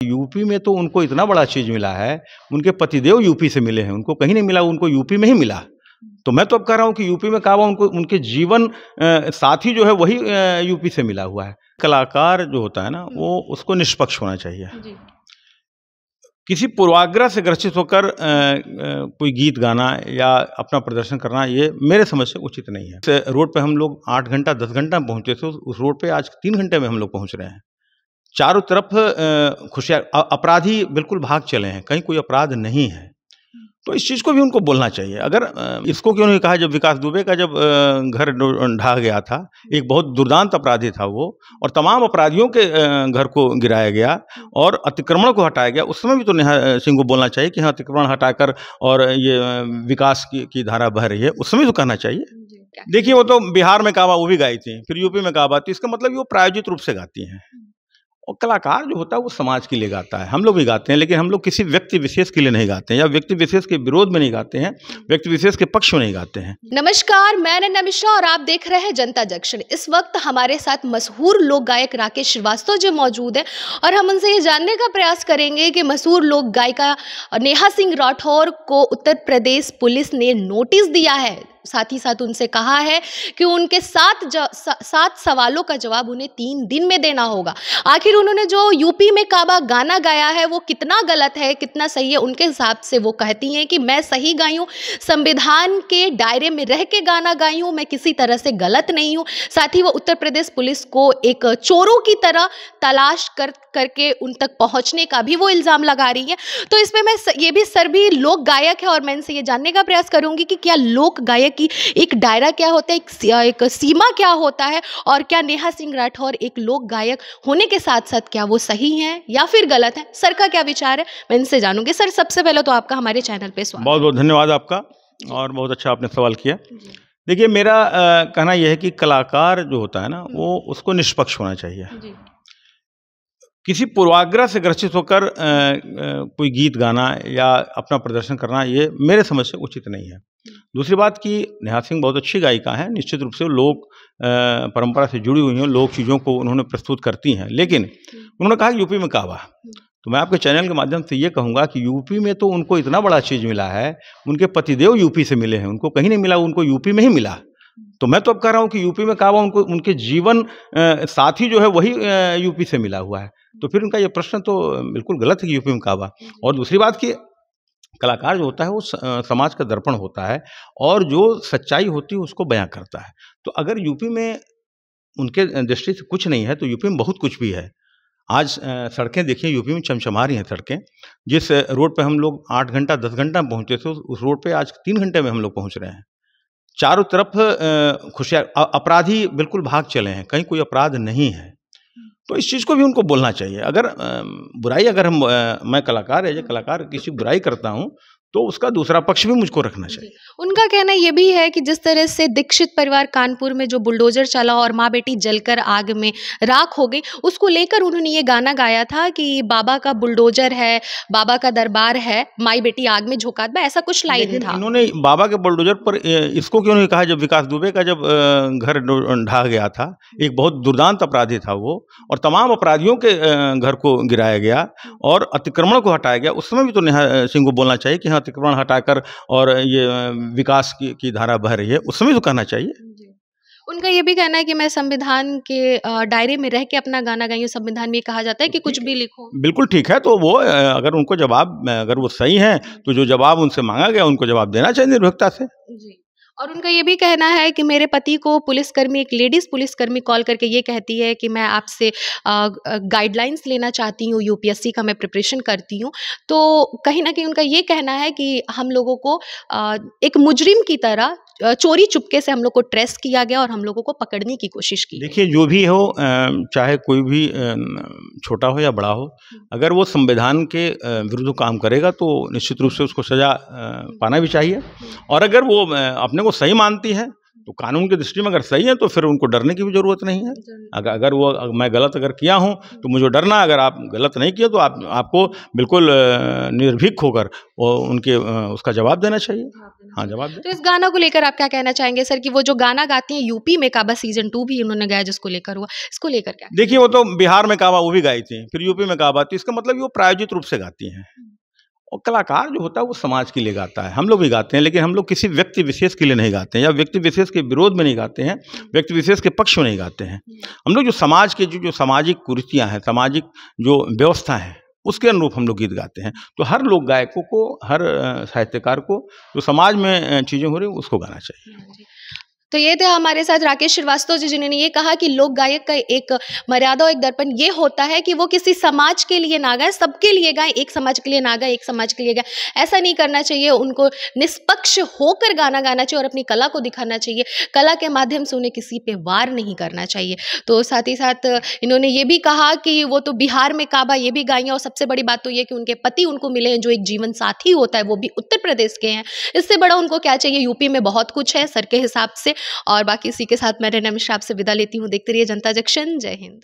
UP में तो उनको इतना बड़ा चीज मिला है, उनके पतिदेव यूपी से मिले हैं, उनको कहीं नहीं मिला, उनको यूपी में ही मिला। तो मैं तो अब कह रहा हूँ कि यूपी में काबा उनको उनके जीवन साथी जो है वही यूपी से मिला हुआ है। कलाकार जो होता है ना वो उसको निष्पक्ष होना चाहिए। किसी पूर्वाग्रह से ग्रसित होकर कोई गीत गाना या अपना प्रदर्शन करना ये मेरे समझ से उचित नहीं है। इस रोड पे हम लोग 8 घंटा 10 घंटा में पहुंचते थे, उस रोड पे आज 3 घंटे में हम लोग पहुंच रहे हैं। चारों तरफ खुशियाँ, अपराधी बिल्कुल भाग चले हैं, कहीं कोई अपराध नहीं है। तो इस चीज़ को भी उनको बोलना चाहिए। अगर इसको क्यों नहीं कहा, जब विकास दुबे का जब घर ढहा गया था, एक बहुत दुर्दांत अपराधी था वो, और तमाम अपराधियों के घर को गिराया गया और अतिक्रमण को हटाया गया, उस समय भी तो नेहा सिंह को बोलना चाहिए कि हाँ अतिक्रमण हटाकर और ये विकास की धारा बह रही है, उस समय तो कहना चाहिए। देखिए वो तो बिहार में काबा वो भी गाई थी, फिर यूपी में काबा, तो इसका मतलब वो प्रायोजित रूप से गाती हैं। और कलाकार जो होता है वो समाज के लिए गाता है, हम लोग भी गाते हैं, लेकिन हम लोग किसी व्यक्ति विशेष के लिए नहीं गाते हैं, या व्यक्ति विशेष के विरोध में नहीं गाते हैं, व्यक्ति विशेष के पक्ष में नहीं गाते हैं। नमस्कार, मैं नमिशा और आप देख रहे हैं जनता जंक्शन। इस वक्त हमारे साथ मशहूर लोक गायक राकेश श्रीवास्तव जी मौजूद हैं और हम उनसे ये जानने का प्रयास करेंगे कि मशहूर लोक गायिका नेहा सिंह राठौर को उत्तर प्रदेश पुलिस ने नोटिस दिया है। साथ ही साथ उनसे कहा है कि उनके 7 सवालों का जवाब उन्हें 3 दिन में देना होगा। आखिर उन्होंने जो यूपी में काबा गाना गाया है वो कितना गलत है, कितना सही है, उनके हिसाब से वो कहती हैं कि मैं सही गाई हूँ, संविधान के दायरे में रह के गाना गाई हूँ, मैं किसी तरह से गलत नहीं हूँ। साथ ही वो उत्तर प्रदेश पुलिस को एक चोरों की तरह तलाश करके उन तक पहुँचने का भी वो इल्ज़ाम लगा रही है। तो इसमें मैं ये भी सर भी लोक गायक है और मैं इनसे ये जानने का प्रयास करूँगी कि क्या लोक गायक कि एक दायरा क्या होता है, एक सीमा क्या होता है, और क्या नेहा सिंह राठौर एक लोक गायक होने के साथ साथ क्या वो सही हैं या फिर गलत है। सर का क्या विचार है, मैं इनसे जानूंगी। सर सबसे पहले तो आपका हमारे चैनल पे स्वागत। बहुत बहुत धन्यवाद आपका, और बहुत अच्छा आपने सवाल किया। देखिए मेरा कहना यह है कि कलाकार जो होता है ना वो उसको निष्पक्ष होना चाहिए। किसी पूर्वाग्रह से ग्रसित होकर कोई गीत गाना या अपना प्रदर्शन करना ये मेरे समझ से उचित नहीं है। दूसरी बात कि नेहा सिंह बहुत अच्छी गायिका हैं, निश्चित रूप से लोक परंपरा से जुड़ी हुई हैं, लोक चीज़ों को उन्होंने प्रस्तुत करती हैं, लेकिन उन्होंने कहा यूपी में काबा, तो मैं आपके चैनल के माध्यम से ये कहूँगा कि यूपी में तो उनको इतना बड़ा चीज़ मिला है, उनके पतिदेव यूपी से मिले हैं, उनको कहीं नहीं मिला, उनको यूपी में ही मिला। तो मैं तो अब कह रहा हूँ कि यूपी में काबा उनको उनके जीवन साथी जो है वही यूपी से मिला हुआ है। तो फिर उनका ये प्रश्न तो बिल्कुल गलत है कि यूपी में काबा। और दूसरी बात कि कलाकार जो होता है वो समाज का दर्पण होता है और जो सच्चाई होती है उसको बयां करता है। तो अगर यूपी में उनके दृष्टि से कुछ नहीं है तो यूपी में बहुत कुछ भी है। आज सड़कें देखिए यूपी में चमचमा रही हैं सड़कें। जिस रोड पे हम लोग 8 घंटा 10 घंटा में पहुंचते थे, उस रोड पे आज 3 घंटे में हम लोग पहुंच रहे हैं। चारों तरफ खुशियाँ, अपराधी बिल्कुल भाग चले हैं, कहीं कोई अपराध नहीं है। तो इस चीज़ को भी उनको बोलना चाहिए। अगर बुराई, अगर मैं कलाकार है, कलाकार किसी बुराई करता हूँ तो उसका दूसरा पक्ष भी मुझको रखना चाहिए। उनका कहना ये भी है कि जिस तरह से दीक्षित परिवार कानपुर में जो बुलडोजर चला और माँ बेटी जलकर आग में राख हो गई, उसको लेकर उन्होंने ये गाना गाया था कि बाबा का बुलडोजर है, बाबा का दरबार है, माई बेटी आग में झोंका दे, ऐसा कुछ लाइन था। इन्होंने बाबा के बुलडोजर पर इसको क्यों नहीं कहा, जब विकास दुबे का जब घर ढहा गया था, एक बहुत दुर्दांत अपराधी था वो, और तमाम अपराधियों के घर को गिराया गया और अतिक्रमण को हटाया गया, उस समय भी तो नेहा सिंह को बोलना चाहिए कि हाँ अतिक्रमण हटाकर और ये विकास की धारा बह रही है, उस समय तो कहना चाहिए। उनका ये भी कहना है कि मैं संविधान के दायरे में रह के अपना गाना गाई हूँ। संविधान में कहा जाता है कि कुछ भी लिखो। बिल्कुल ठीक है, तो वो अगर उनको जवाब, अगर वो सही हैं तो जो जवाब उनसे मांगा गया उनको जवाब देना चाहिए निर्भीकता से। जी। और उनका ये भी कहना है कि मेरे पति को पुलिसकर्मी, एक लेडीज़ पुलिसकर्मी कॉल करके ये कहती है कि मैं आपसे गाइडलाइंस लेना चाहती हूँ, यूपीएससी का मैं प्रिपरेशन करती हूँ। तो कहीं ना कहीं उनका ये कहना है कि हम लोगों को एक मुजरिम की तरह चोरी चुपके से हम लोग को ट्रेस किया गया और हम लोगों को पकड़ने की कोशिश की। देखिए जो भी हो, चाहे कोई भी छोटा हो या बड़ा हो, अगर वो संविधान के विरुद्ध काम करेगा तो निश्चित रूप से उसको सजा पाना भी चाहिए। और अगर वो अपने को सही मानती है तो कानून की दृष्टि में अगर सही है तो फिर उनको डरने की भी जरूरत नहीं है। अगर वो मैं गलत अगर किया हूँ तो मुझे डरना, अगर आप गलत नहीं किए तो आपको बिल्कुल निर्भीक होकर वो उनके उसका जवाब देना चाहिए। हाँ, जवाब दें। तो इस गाना को लेकर आप क्या कहना चाहेंगे सर, कि वो जो गाना गाती हैं यूपी में काबा सीजन 2 भी उन्होंने गाया जिसको लेकर हुआ, इसको लेकर क्या? देखिए, वो तो बिहार में काबा वो भी गाई थी, फिर यूपी में काबा, तो इसका मतलब वो प्रायोजित रूप से गाती हैं। और कलाकार जो होता है वो समाज के लिए गाता है, हम लोग भी गाते हैं, लेकिन हम लोग किसी व्यक्ति विशेष के लिए नहीं गाते हैं, या व्यक्ति विशेष के विरोध में नहीं गाते हैं, व्यक्ति विशेष के पक्ष में नहीं गाते हैं। हम लोग जो समाज के जो सामाजिक कुरीतियाँ हैं, सामाजिक जो व्यवस्था है, उसके अनुरूप हम लोग गीत गाते हैं। तो हर लोक गायकों को, हर साहित्यकार को जो समाज में चीज़ें हो रही हैं उसको गाना चाहिए। तो ये थे हमारे साथ राकेश श्रीवास्तव जी, जिन्होंने ये कहा कि लोक गायक का एक मर्यादा और एक दर्पण ये होता है कि वो किसी समाज के लिए ना गाए, सबके लिए गाए, एक समाज के लिए ना गाए, एक समाज के लिए गाए, ऐसा नहीं करना चाहिए। उनको निष्पक्ष होकर गाना गाना चाहिए और अपनी कला को दिखाना चाहिए। कला के माध्यम से उन्हें किसी पे वार नहीं करना चाहिए। तो साथ ही साथ इन्होंने ये भी कहा कि वो तो बिहार में काबा ये भी गाई, और सबसे बड़ी बात तो ये कि उनके पति उनको मिले हैं जो एक जीवन साथी होता है, वो भी उत्तर प्रदेश के हैं। इससे बड़ा उनको क्या चाहिए? यूपी में बहुत कुछ है सर के हिसाब से। और बाकी इसी के साथ मैं रैना मिश्रा आपसे विदा लेती हूँ। देखते रहिए जनता जंक्शन। जय हिंद।